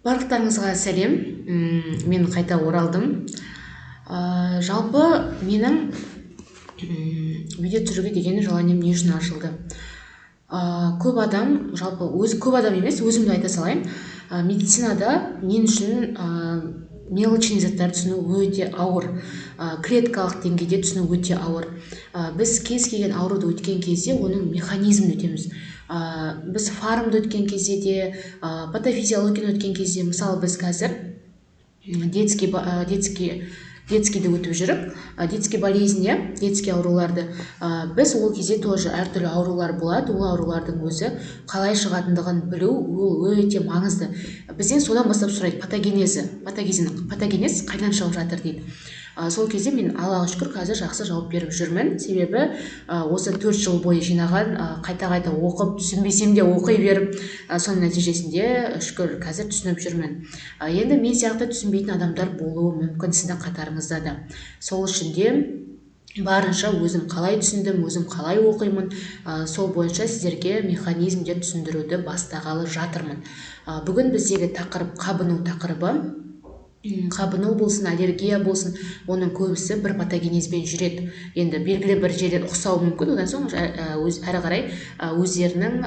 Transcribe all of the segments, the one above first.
Барлықтарыңызға сәлем. Мен қайта оралдым. Жалпы менің видео түсіруге деген желанием не үшін ашылды? Көп адам, жалпы көп адам емес, өзімді айта салайын. Медицинада мен үшін мелочный заттарды түсіну өте ауыр. Клеткалық деңгейде түсіну өте ауыр. Біз кез келген ауруды өткен кезде оның механизмін өтеміз. Біз фармды өткен кезде де, патофизиологияны өткен кезде, мысалы біз қазір детскийді өтіп жүріп, детский болезнь, детский ауруларды, біз ол кезде тоже әртүрлі аурулар болады. Ол аурулардың өзі қалай шығатындығын білу ол өте маңызды. Бізден содан бастап сұрайды, патогенез қайдан шығып жатыр дейді. Сол кезде мен Аллаға шүкір қазір жақсы жауап беріп жүрмін. Себебі осы 4 жыл бойы жинаған, қайта-қайта оқып, түсінбесем де оқи беріп, соның нәтижесінде шүкір қазір түсініп жүрмін. Енді мен сияқты түсінбейтін адамдар болуы мүмкін сіздің қатарыңызда да. Сол үшін де барынша өзім қалай түсіндім, өзім қалай оқимын, сол бойынша сіздерге механизмдер түсіндіруді бастағалы жатырмын. Бүгін біздегі тақырып қабыну тақырыбы. Қабыну болсын, аллергия болсын, оның көбісі бір патогенезбен жүреді. Енді белгілі бір жерден ұқсауы мүмкін, одан соң әрі қарай өздерінің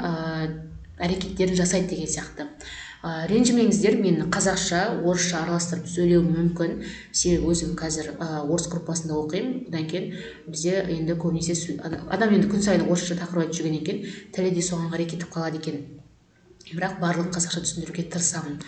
әрекеттерін жасайды деген сияқты. Ренжімеңіздер, мен қазақша, орысша араластырып сөйлеуім мүмкін. Себебі өзім қазір орыс группасында оқимын. Одан кейін бізде енді көбінесе адам енді күн сайын орысша тақырып айтып жүрген екен, тілі де соған қарай кетіп қалады екен. Бірақ барлығын қазақша түсіндіруге тырысамын.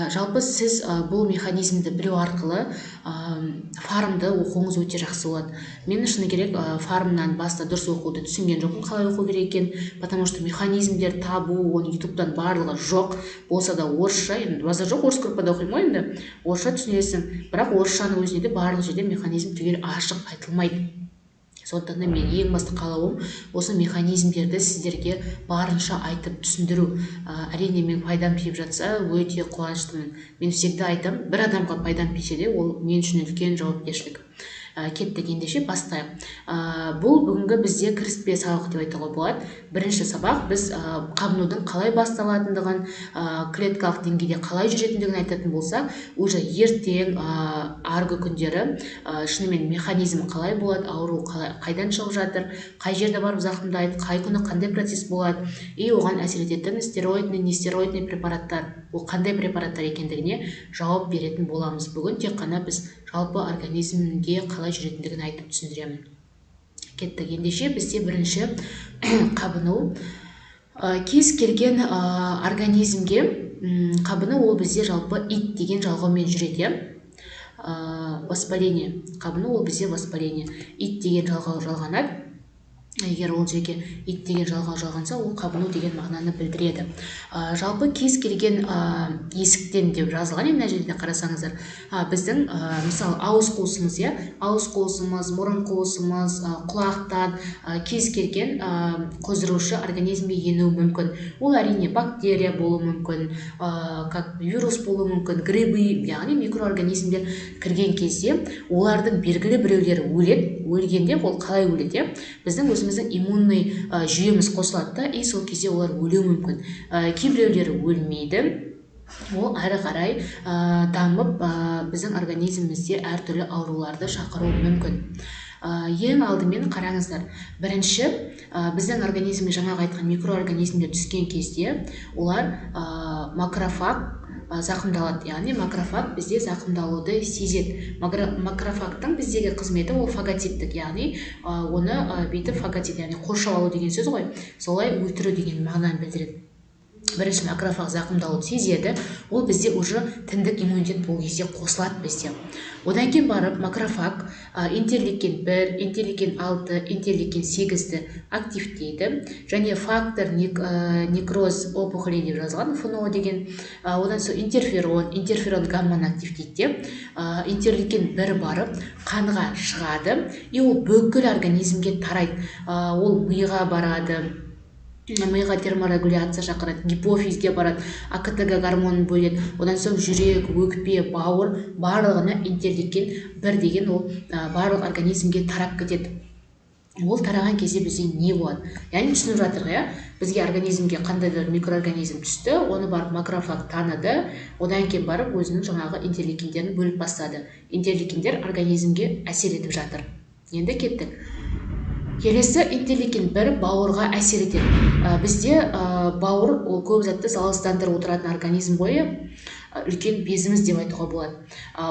Жалпы сіз бұл механизмді білу арқылы фармды оқуыңыз өте жақсы болады. Мен шыны керек фармнан баста дұрыс оқуды түсінген жоқпын, қалай оқу керек екен, потому что механизмдер табу, оны ютубтан барлығы жоқ, болса да орысша, енді базар жоқ, орыс группада оқимын ғой, енді орысша түсінесің, бірақ орысшаның өзінде де барлық жерде механизм түгел ашық айтылмайды. Сондықтан мен ең басты қалауым осы механизмдерді сіздерге барынша айтып түсіндіру. Әрине мен пайдам тиіп жатса өте қуаныштымын. Мен всегда айтам, бір адамға пайдам тисе де ол мен үшін үлкен жауапкершілік. Кеттік, ендеше бастайық. Бұл бүгінгі бізде кіріспе сабақ деп айтуға болады. Бірінші сабақ біз қабынудың қалай басталатындығын, клеткалық деңгейде қалай жүретіндігін айтатын болса, уже ертең арғы күндері шынымен механизм қалай болады, ауру қайдан шығып жатыр, қай жерде барып зақымдайды, қай күні қандай процесс болады, и оған әсер ететін стероидный, нестероидный препараттар, ол қандай препараттар екендігіне жауап беретін боламыз. Бүгін тек қана біз жалпы организмге қалай жүретіндігін айтып түсіндіремін. Кеттік, ендеше бізде бірінші қабыну. Кез келген организмге қабыну ол бізде жалпы ит деген жалғаумен жүреді. Воспаление. Қабыну ол бізде воспаление. Ит деген жалғау жалғанады. Егер ол жерге ит деген жалғау жалғанса, ол қабыну деген мағынаны білдіреді. Жалпы кез келген есіктен деп жазылған, мына жерде қарасаңыздар, біздің мысалы ауыз қуысымыз, мұрын қуысымыз, құлақтан кез келген қоздырушы организмге енуі мүмкін. Ол әрине бактерия болуы мүмкін, вирус болуы мүмкін, грибы, яғни микроорганизмдер кірген кезде олардың белгілі біреулері өледі. Өлгенде ол қалай өледі? Біздің өзіміздің иммунный жүйеміз қосылады да, и сол кезде олар өлуі мүмкін. Кейбіреулері өлмейді. Ол әрі қарай дамып біздің организмімізде әртүрлі ауруларды шақыруы мүмкін. Ең алдымен қараңыздар, бірінші біздің организмге жаңағы айтқан микроорганизмдер түскен кезде олар макрофаг зақымдалады, яғни макрофаг бізде зақымдалуды сезеді. Макрофагтың біздегі қызметі ол фагоциттік, яғни оны бүйтіп фагоцит, яғни қоршап алу деген сөз ғой, солай өлтіру деген мағынаны білдіреді. Бірінші макрофаг зақымдалуды сезеді, ол бізде уже тіндік иммунитет бұл кезде қосылады бізде. Одан кейін барып макрофаг интерлейкен 1, интерлейкен 6, интерлейкен 8-ді активтейді, және фактор некроз опухолей деп жазылған, ФНО деген, одан соң интерферон гамманы активтейді, интерлейкен 1 барып қанға шығады, и ол бүкіл организмге тарайды, ол миға барады, миға терморегуляция шақырады, гипофизге барады, АКТГ гормонын бөледі, одан соң жүрек, өкпе, бауыр барлығына интерлейкен 1 деген ол барлық организмге тарап кетеді. Ол тараған кезде бізде не болады? Яғни түсініп жатыр, бізге организмге қандайда микроорганизм түсті, оны барып макрофаг таныды, одан кейін барып өзінің жаңағы интерлейкиндерін бөліп бастады. Интерлейкиндер организмге әсер етіп жатыр. Енді кеттік. Келесі интерлейкин 1 бауырға әсер етеді. Бізде бауыр ол көп затты залалсыздандырып отыратын организм ғой, үлкен безіміз деп айтуға болады.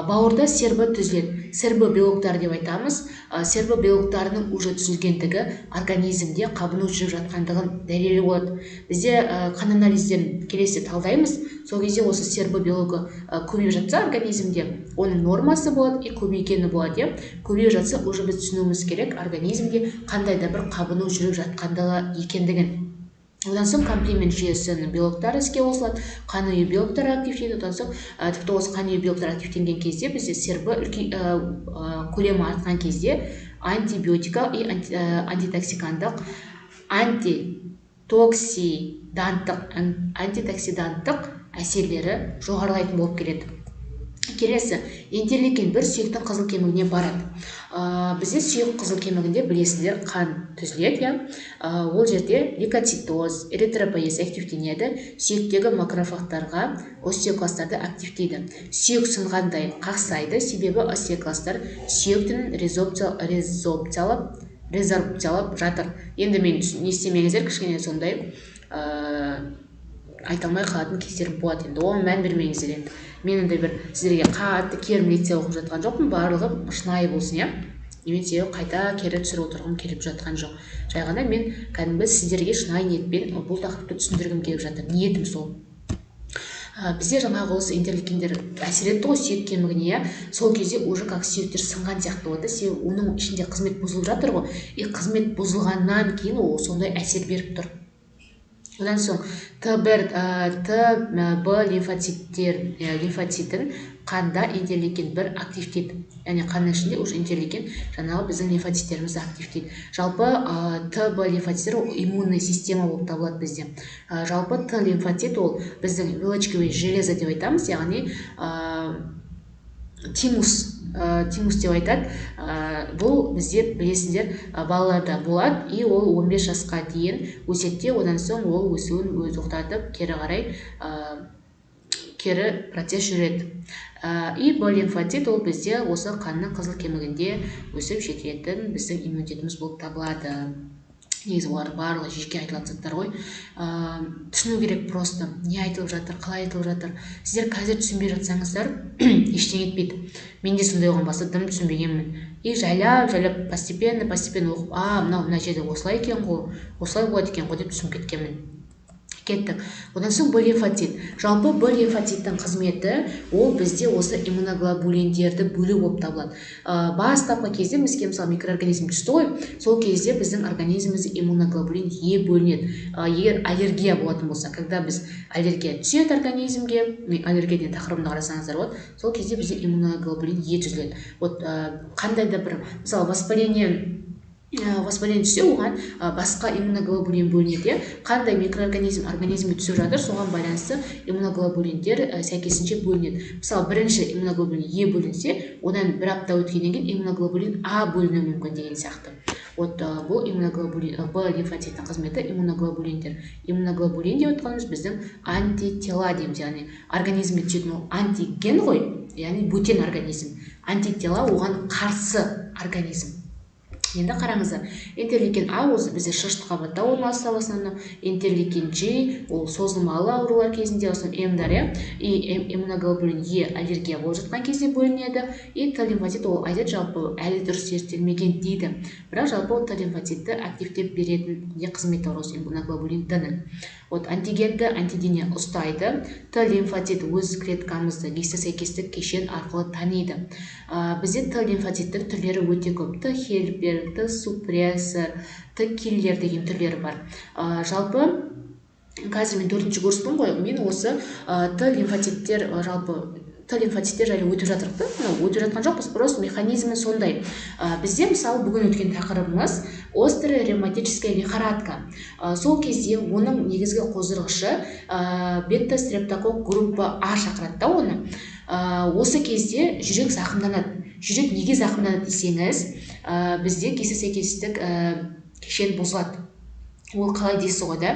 Бауырда сербі түзіледі. Сербі белоктар деп айтамыз. Сербі белоктарының уже түзілгендігі организмде қабыну жүріп жатқандығын дәлелі болады. Бізде қан анализдерін келесі талдаймыз. Сол кезде осы сербі белогі көбейіп жатса организмде, оның нормасы болады, көбейгені болады. Көбейіп жатса, уже біз түсінуіміз керек организмде қандай да бір қабыну жүріп жатқандығы екендігін. Одан соң комплимент жүйесінің белоктары іске қосылады, қан ұйы белоктары активтейді. Одан соң тіпті осы қан ұйы белоктары активтенген кезде бізде сербі көлемі артқан кезде антибиотика и антитоксикандық, антитоксиданттық әсерлері жоғарылайтын болып келеді. Келесі, интерлейкин 1 сүйектің қызыл кемігіне барады. Бізде сүйек қызыл кемігінде білесіздер қан түзіледі, ол жерде лейкоцитоз, эритропоэз активтенеді, сүйектегі макрофагтарға остеокласттарды активтейді. Сүйек сынғандай қақсайды, себебі остеокласттар сүйектің резорбциялап жатыр. Енді мен не істемеңіздер, кішкене сондай айта алмай қалатын кездерім болады. Енді оған мән бермеңіздер. Енді мен ондай бір сіздерге қатты керім лекция оқып жатқан жоқпын, барлығы шынайы болсын, Мен сізге қайта кері түсіріп отырғым келіп жатқан жоқ. Жай ғана мен кәдімгі сіздерге шынайы ниетпен бұл тақырыпты түсіндіргім келіп жатыр. Ниетім сол. Бізде жаңағы осы интерлейкиндер әсер етті ғой сүйек кемігіне, сол кезде уже как сүйектер сынған сияқты болады, себебі оның ішінде қызмет бұзылып жатыр ғой, қызмет бұзылғаннан кейін ол сондай әсер беріп тұр. Одан соң Т1, Б лимфоцитін қанда интерлейкин 1 активтейді. Яғни қанның ішінде уже интерлейкин жаңағы біздің лимфоциттерімізді активтейді. Жалпы Т-Б лимфоциттер иммунный система болып табылады бізде. Жалпы Т лимфоцит ол біздің вилочковое железо деп айтамыз, яғни тимус деп айтады. Бұл бізде білесіздер балаларда болады, и ол 15 жасқа дейін өсетте, одан соң ол өсуін тоқтатып, кері қарай кері процесс жүреді. И Б лимфоцит ол бізде осы қанның қызыл кемігінде өсіп жететін біздің иммунитетіміз болып табылады. Негізі олар барлығы жеке айтылатын заттар ғой. Түсіну керек просто, не айтылып жатыр, қалай айтылып жатыр. Сіздер қазір түсінбей жатсаңыздар, ештеңе етпейді. Мен де сондай оған бастадым, түсінбегенмін. И жайлап постепенно оқып, мына жерде осылай екен ғой, осылай болады екен ғой деп түсініп кеткенмін. Кеттік. Одан соң Б лимфоцит. Жалпы Б лимфоциттің қызметі ол бізде осы иммуноглобулиндерді бөлу болып табылады. Бастапқы кезде бізге мысалы микроорганизм түсті ғой, сол кезде біздің организмімізде иммуноглобулин Е бөлінеді. Егер аллергия болатын болса, когда біз аллергия түседі организмге, аллергия тақырыбында қарасаңыздар болады, сол кезде бізде иммуноглобулин Е түзіледі. Қандай да бір мысалы воспаление түссе, оған басқа иммуноглобулин бөлінеді. Қандай микроорганизм организмге түсіп жатыр, соған байланысты иммуноглобулиндер сәйкесінше бөлінеді. Мысалы, бірінші иммуноглобулин Е бөлінсе, одан бір апта өткеннен кейін иммуноглобулин А бөлінуі мүмкін деген сияқты. Бұл Б лимфоциттің қызметі иммуноглобулиндер. Иммуноглобулин деп отқанымыз біздің антитела дейміз, яғни организмге түсетін антиген ғой, яғни бөтен организм. Антитела оған қарсы организм. Енді қараңыздар, интерлейкин А осы бізде шырышты қабатта орналасса, интерлейкин Ж ол созылмалы аурулар кезінде, М-дар, и иммуноглобулин Е аллергия болып жатқан кезде бөлінеді, и Т лимфоцит ол айтады жалпы әлі дұрыс зерттелмеген дейді. Бірақ жалпы Т лимфоцитті активтеп беретін қызметі бар осы иммуноглобулин Т-ның. Антигенді антидене ұстайды, Т лимфоцит өз клеткамызды гистосәйкестік кешен арқылы таниды. Бізде Т лимфоциттің түрлері өте көп. Т хельпер, Т супрессор, Т киллер деген түрлері бар. Жалпы қазір мен 4-ші курспын ғой, мен осы Т лимфоциттер жайлы өтіп жатырмын. Өтіп жатқан жоқпыз, просто механизмі сондай. Бізде мысалы бүгін өткен тақырыбымыз острая ревматическая лихорадка. Сол кезде оның негізгі қоздырғышы бета-стрептокок группа А шақырады оны. Осы кезде жүрек зақымданады. Жүрек неге зақымданады десеңіз, бізде гистосәйкестік кешен бұзылады. ол қалай дейсіз ғой да